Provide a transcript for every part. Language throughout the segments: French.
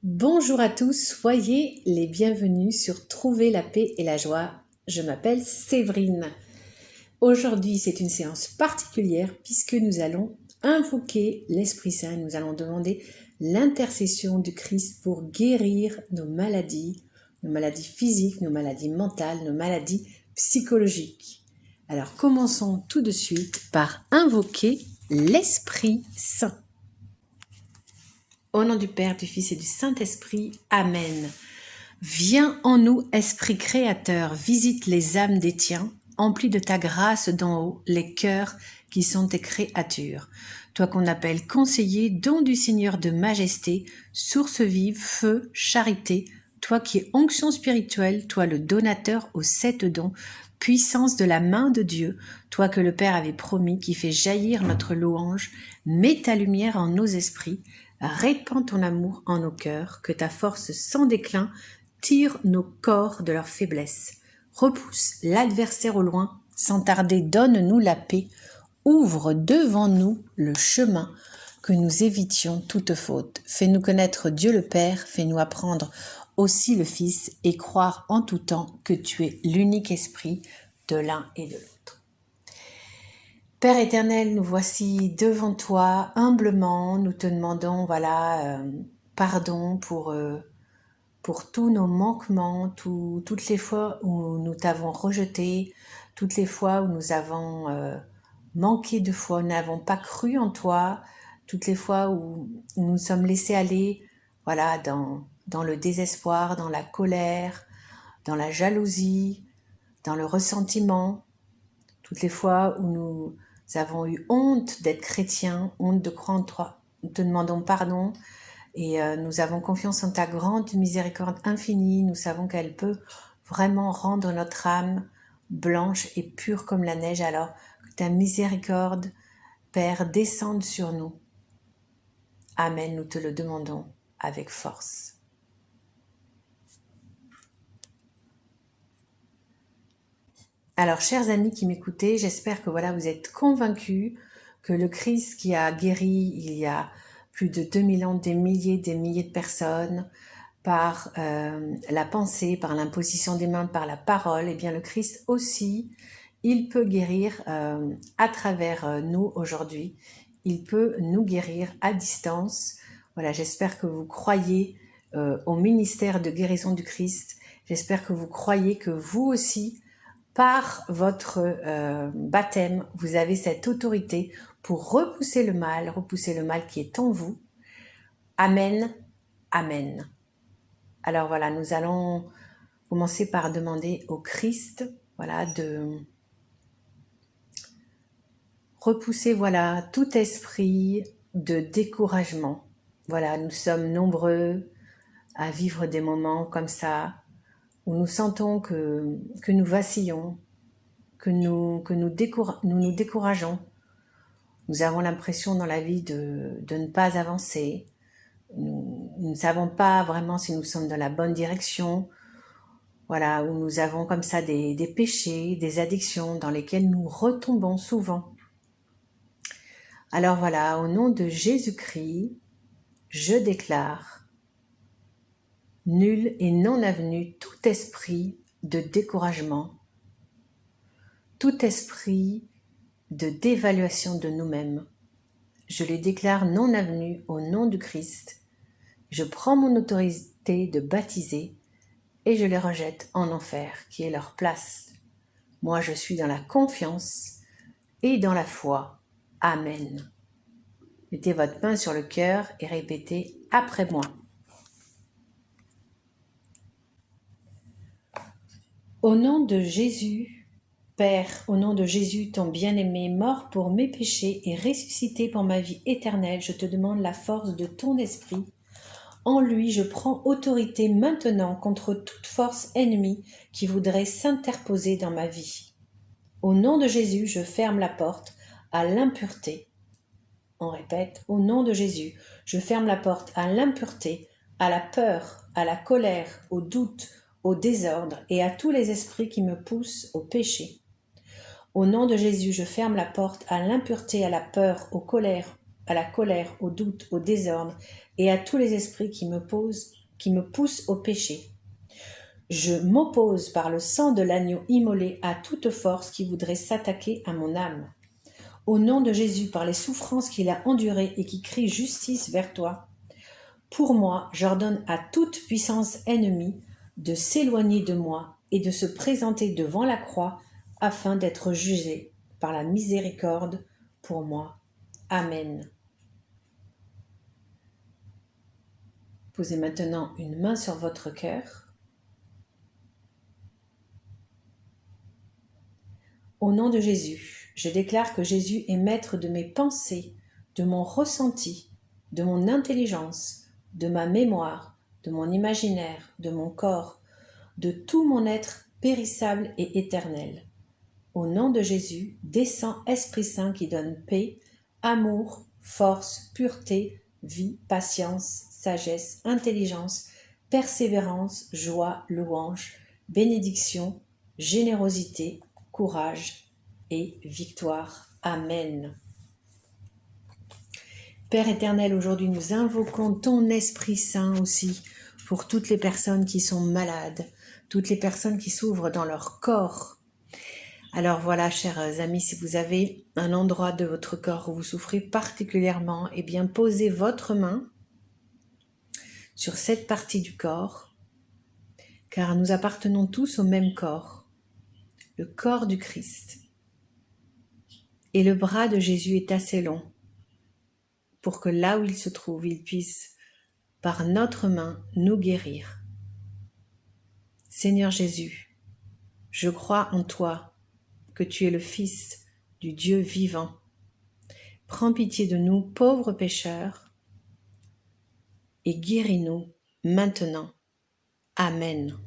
Bonjour à tous, soyez les bienvenus sur Trouver la paix et la joie. Je m'appelle Séverine. Aujourd'hui, c'est une séance particulière puisque nous allons invoquer l'Esprit Saint. Nous allons demander l'intercession du Christ pour guérir nos maladies physiques, nos maladies mentales, nos maladies psychologiques. Alors, commençons tout de suite par invoquer l'Esprit Saint. Au nom du Père, du Fils et du Saint-Esprit. Amen. Viens en nous, Esprit créateur, visite les âmes des tiens, emplis de ta grâce d'en haut, les cœurs qui sont tes créatures. Toi qu'on appelle conseiller, don du Seigneur de majesté, source vive, feu, charité, toi qui es onction spirituelle, toi le donateur aux 7 dons, puissance de la main de Dieu, toi que le Père avait promis, qui fait jaillir notre louange, mets ta lumière en nos esprits, répands ton amour en nos cœurs, que ta force sans déclin tire nos corps de leur faiblesse. Repousse l'adversaire au loin, sans tarder donne-nous la paix, ouvre devant nous le chemin, que nous évitions toute faute. Fais-nous connaître Dieu le Père, fais-nous apprendre aussi le Fils et croire en tout temps que tu es l'unique Esprit de l'un et de l'autre. Père éternel, nous voici devant toi humblement, nous te demandons pardon pour tous nos manquements, toutes les fois où nous t'avons rejeté, toutes les fois où nous avons manqué de foi, nous n'avons pas cru en toi, toutes les fois où nous nous sommes laissés aller dans le désespoir, dans la colère, dans la jalousie, dans le ressentiment, toutes les fois où nous avons eu honte d'être chrétiens, honte de croire en toi, nous te demandons pardon. Et nous avons confiance en ta grande miséricorde infinie. Nous savons qu'elle peut vraiment rendre notre âme blanche et pure comme la neige. Alors que ta miséricorde, Père, descende sur nous. Amen, nous te le demandons avec force. Alors, chers amis qui m'écoutez, j'espère que vous êtes convaincus que le Christ qui a guéri il y a plus de 2000 ans des milliers de personnes par la pensée, par l'imposition des mains, par la parole, et bien le Christ aussi, il peut guérir à travers nous aujourd'hui. Il peut nous guérir à distance. Voilà, j'espère que vous croyez au ministère de guérison du Christ. J'espère que vous croyez que vous aussi, par votre baptême, vous avez cette autorité pour repousser le mal qui est en vous. Amen, amen. Alors voilà, nous allons commencer par demander au Christ, de repousser, tout esprit de découragement. Voilà, nous sommes nombreux à vivre des moments comme ça, où nous sentons que nous vacillons, que nous nous décourageons. Nous avons l'impression dans la vie de ne pas avancer. Nous ne savons pas vraiment si nous sommes dans la bonne direction. Voilà, où nous avons comme ça des péchés, des addictions dans lesquelles nous retombons souvent. Alors voilà, au nom de Jésus-Christ, je déclare nul et non avenu tout esprit de découragement, tout esprit de dévaluation de nous-mêmes. Je les déclare non avenu au nom du Christ. Je prends mon autorité de baptiser et je les rejette en enfer, qui est leur place. Moi, je suis dans la confiance et dans la foi. Amen. Mettez votre main sur le cœur et répétez après moi. Au nom de Jésus, Père, au nom de Jésus, ton bien-aimé, mort pour mes péchés et ressuscité pour ma vie éternelle, je te demande la force de ton esprit. En lui, je prends autorité maintenant contre toute force ennemie qui voudrait s'interposer dans ma vie. Au nom de Jésus, je ferme la porte à l'impureté. On répète, au nom de Jésus, je ferme la porte à l'impureté, à la peur, à la colère, au doute, au désordre et à tous les esprits qui me poussent au péché. Au nom de Jésus, je ferme la porte à l'impureté, à la peur, aux colères, à la colère, au doute, au désordre et à tous les esprits qui me poussent au péché. Je m'oppose par le sang de l'agneau immolé à toute force qui voudrait s'attaquer à mon âme. Au nom de Jésus, par les souffrances qu'il a endurées et qui crie justice vers toi, pour moi, j'ordonne à toute puissance ennemie de s'éloigner de moi et de se présenter devant la croix afin d'être jugé par la miséricorde pour moi. Amen. Posez maintenant une main sur votre cœur. Au nom de Jésus, je déclare que Jésus est maître de mes pensées, de mon ressenti, de mon intelligence, de ma mémoire, de mon imaginaire, de mon corps, de tout mon être périssable et éternel. Au nom de Jésus, descends Esprit Saint qui donne paix, amour, force, pureté, vie, patience, sagesse, intelligence, persévérance, joie, louange, bénédiction, générosité, courage et victoire. Amen. Père éternel, aujourd'hui nous invoquons ton Esprit Saint aussi pour toutes les personnes qui sont malades, toutes les personnes qui souffrent dans leur corps. Alors voilà, chers amis, si vous avez un endroit de votre corps où vous souffrez particulièrement, eh bien posez votre main sur cette partie du corps, car nous appartenons tous au même corps, le corps du Christ. Et le bras de Jésus est assez long pour que là où il se trouve, il puisse, par notre main, nous guérir. Seigneur Jésus, je crois en toi, que tu es le Fils du Dieu vivant. Prends pitié de nous, pauvres pécheurs, et guéris-nous maintenant. Amen.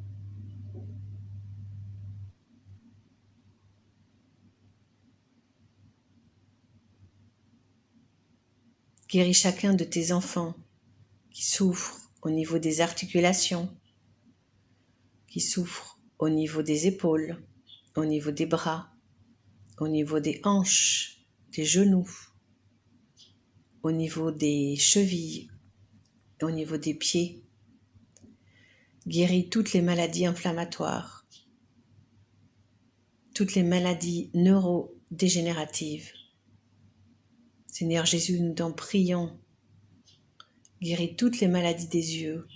Guéris chacun de tes enfants qui souffrent au niveau des articulations, qui souffrent au niveau des épaules, au niveau des bras, au niveau des hanches, des genoux, au niveau des chevilles, au niveau des pieds. Guéris toutes les maladies inflammatoires, toutes les maladies neurodégénératives. Seigneur Jésus, nous t'en prions. Guéris toutes les maladies des yeux,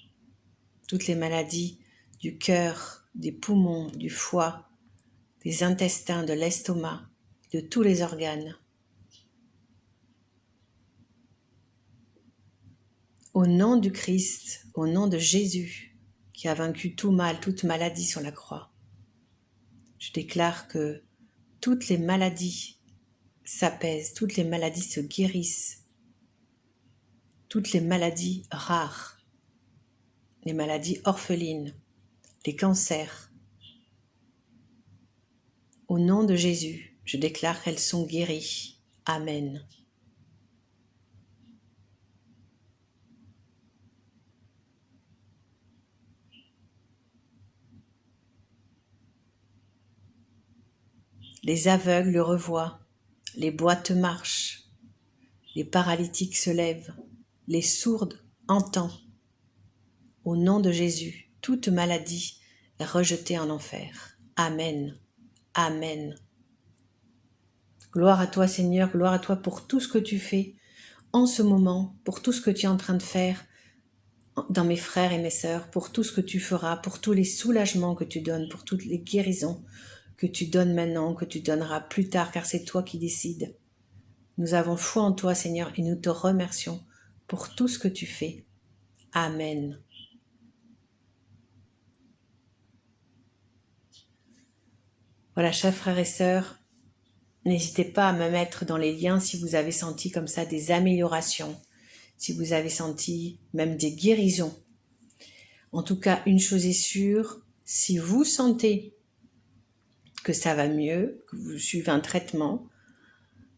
toutes les maladies du cœur, des poumons, du foie, des intestins, de l'estomac, de tous les organes. Au nom du Christ, au nom de Jésus, qui a vaincu tout mal, toute maladie sur la croix, je déclare que toutes les maladies s'apaisent, toutes les maladies se guérissent, toutes les maladies rares, les maladies orphelines, les cancers. Au nom de Jésus, je déclare qu'elles sont guéries. Amen. Les aveugles le revoient, les boiteux marchent, les paralytiques se lèvent, les sourdes entendent. Au nom de Jésus, toute maladie est rejetée en enfer. Amen. Amen. Gloire à toi Seigneur, gloire à toi pour tout ce que tu fais en ce moment, pour tout ce que tu es en train de faire dans mes frères et mes sœurs, pour tout ce que tu feras, pour tous les soulagements que tu donnes, pour toutes les guérisons que tu donnes maintenant, que tu donneras plus tard, car c'est toi qui décides. Nous avons foi en toi Seigneur et nous te remercions pour tout ce que tu fais. Amen. Voilà, chers frères et sœurs, n'hésitez pas à me mettre dans les liens si vous avez senti comme ça des améliorations, si vous avez senti même des guérisons. En tout cas, une chose est sûre, si vous sentez que ça va mieux, que vous suivez un traitement,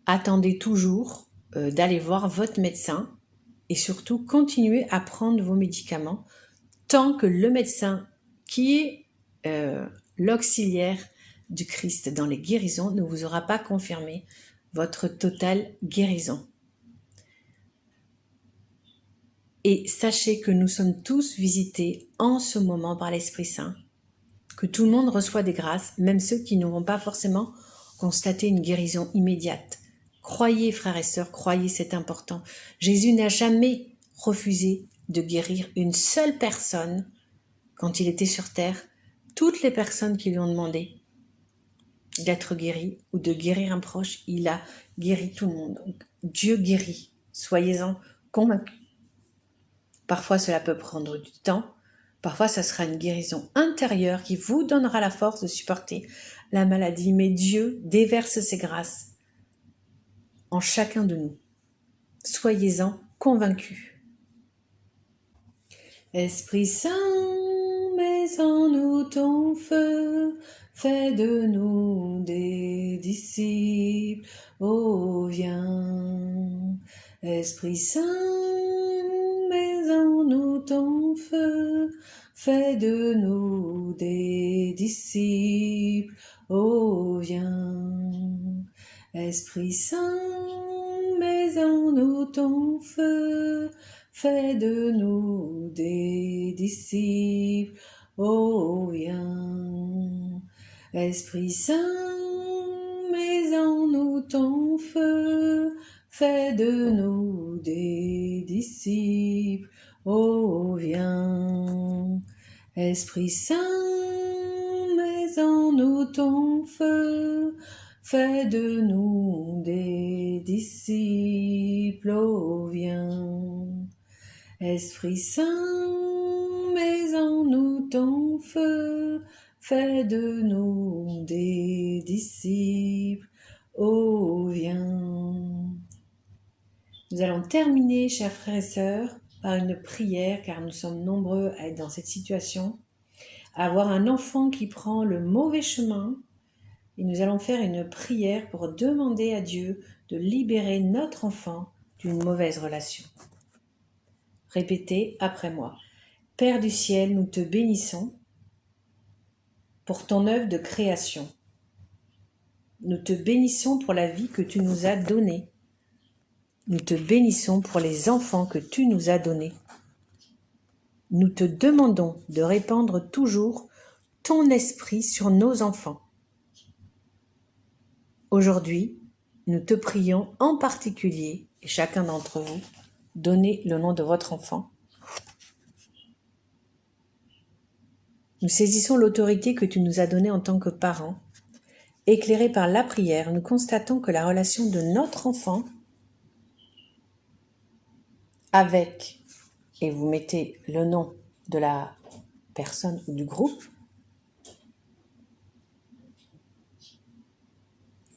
attendez toujours d'aller voir votre médecin et surtout continuez à prendre vos médicaments tant que le médecin qui est l'auxiliaire du Christ dans les guérisons ne vous aura pas confirmé votre totale guérison. Et sachez que nous sommes tous visités en ce moment par l'Esprit Saint, que tout le monde reçoit des grâces, même ceux qui n'auront pas forcément constaté une guérison immédiate. Croyez, frères et sœurs, croyez, c'est important. Jésus n'a jamais refusé de guérir une seule personne quand il était sur terre. Toutes les personnes qui lui ont demandé d'être guéri ou de guérir un proche, il a guéri tout le monde. Donc, Dieu guérit, soyez-en convaincus. Parfois cela peut prendre du temps, parfois ça sera une guérison intérieure qui vous donnera la force de supporter la maladie, mais Dieu déverse ses grâces en chacun de nous. Soyez-en convaincus. Esprit Saint, mets en nous ton feu, fais de nous des disciples, oh viens. Esprit Saint, mets en nous ton feu, fais de nous des disciples, oh viens. Esprit Saint, mets en nous ton feu, fais de nous des disciples, oh viens. Esprit Saint, mets en nous ton feu, fais de nous des disciples, oh viens. Esprit Saint, mets en nous ton feu, fais de nous des disciples, oh viens. Esprit Saint, mets en nous ton feu, fais de nous des disciples, oh viens. Nous allons terminer, chers frères et sœurs, par une prière, car nous sommes nombreux à être dans cette situation, à avoir un enfant qui prend le mauvais chemin, et nous allons faire une prière pour demander à Dieu de libérer notre enfant d'une mauvaise relation. Répétez après moi. Père du ciel, nous te bénissons pour ton œuvre de création. Nous te bénissons pour la vie que tu nous as donnée. Nous te bénissons pour les enfants que tu nous as donnés. Nous te demandons de répandre toujours ton esprit sur nos enfants. Aujourd'hui, nous te prions en particulier, et chacun d'entre vous, donnez le nom de votre enfant. Nous saisissons l'autorité que tu nous as donnée en tant que parents. Éclairés par la prière, nous constatons que la relation de notre enfant avec, et vous mettez le nom de la personne ou du groupe,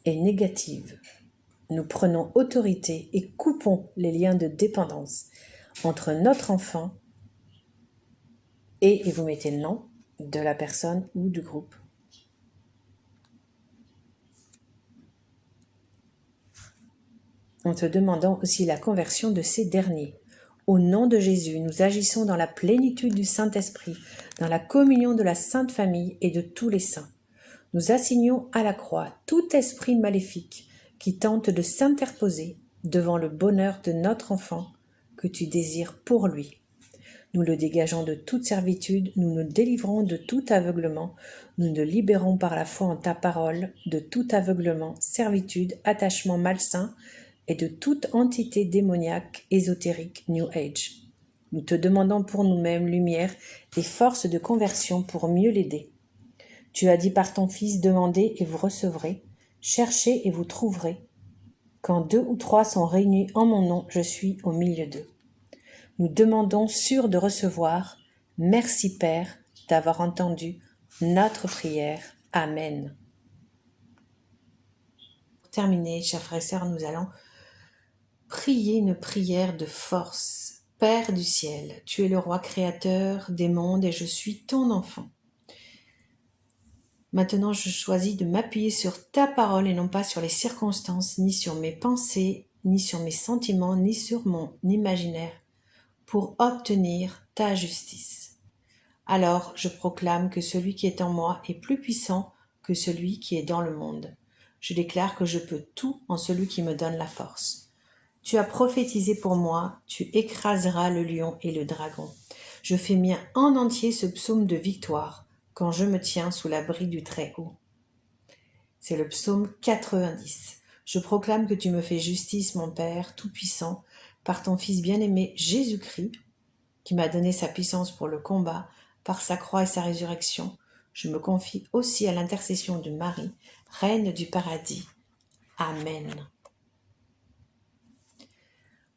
est négative. Nous prenons autorité et coupons les liens de dépendance entre notre enfant et vous mettez le nom de la personne ou du groupe. En te demandant aussi la conversion de ces derniers. Au nom de Jésus, nous agissons dans la plénitude du Saint-Esprit, dans la communion de la Sainte Famille et de tous les saints. Nous assignons à la croix tout esprit maléfique qui tente de s'interposer devant le bonheur de notre enfant que tu désires pour lui. Nous le dégageons de toute servitude, nous nous délivrons de tout aveuglement, nous nous libérons par la foi en ta parole de tout aveuglement, servitude, attachement malsain et de toute entité démoniaque, ésotérique, New Age. Nous te demandons pour nous-mêmes lumière et force de conversion pour mieux l'aider. Tu as dit par ton Fils, demandez et vous recevrez, cherchez et vous trouverez. Quand 2 ou 3 sont réunis en mon nom, je suis au milieu d'eux. Nous demandons sûr de recevoir. Merci Père d'avoir entendu notre prière. Amen. Pour terminer, chers frères et sœurs, nous allons prier une prière de force. Père du ciel, tu es le roi créateur des mondes et je suis ton enfant. Maintenant, je choisis de m'appuyer sur ta parole et non pas sur les circonstances, ni sur mes pensées, ni sur mes sentiments, ni sur mon imaginaire, pour obtenir ta justice. Alors, je proclame que celui qui est en moi est plus puissant que celui qui est dans le monde. Je déclare que je peux tout en celui qui me donne la force. Tu as prophétisé pour moi, tu écraseras le lion et le dragon. Je fais mien en entier ce psaume de victoire quand je me tiens sous l'abri du Très-Haut. C'est le psaume 90. Je proclame que tu me fais justice, mon Père Tout-Puissant, par ton Fils bien-aimé Jésus-Christ, qui m'a donné sa puissance pour le combat, par sa croix et sa résurrection. Je me confie aussi à l'intercession de Marie, Reine du paradis. Amen.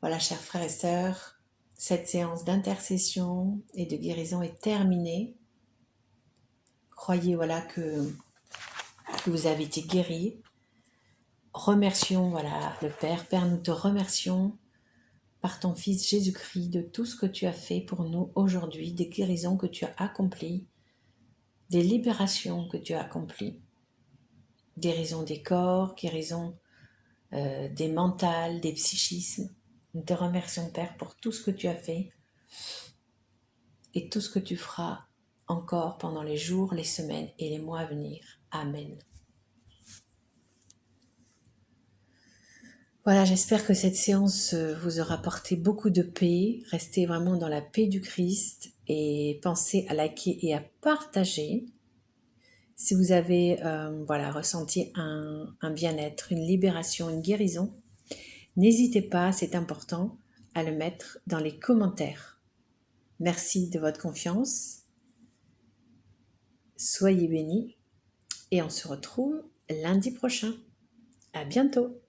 Voilà, chers frères et sœurs, cette séance d'intercession et de guérison est terminée. Croyez voilà que vous avez été guéris. Remercions voilà le Père. Père, nous te remercions par ton Fils Jésus-Christ de tout ce que tu as fait pour nous aujourd'hui, des guérisons que tu as accomplies, des libérations que tu as accomplies, guérison des corps, guérison des mentales, des psychismes. Nous te remercions, Père, pour tout ce que tu as fait et tout ce que tu feras encore pendant les jours, les semaines et les mois à venir. Amen. Voilà, j'espère que cette séance vous aura apporté beaucoup de paix. Restez vraiment dans la paix du Christ et pensez à liker et à partager. Si vous avez ressenti un bien-être, une libération, une guérison, n'hésitez pas, c'est important, à le mettre dans les commentaires. Merci de votre confiance. Soyez bénis et on se retrouve lundi prochain. À bientôt.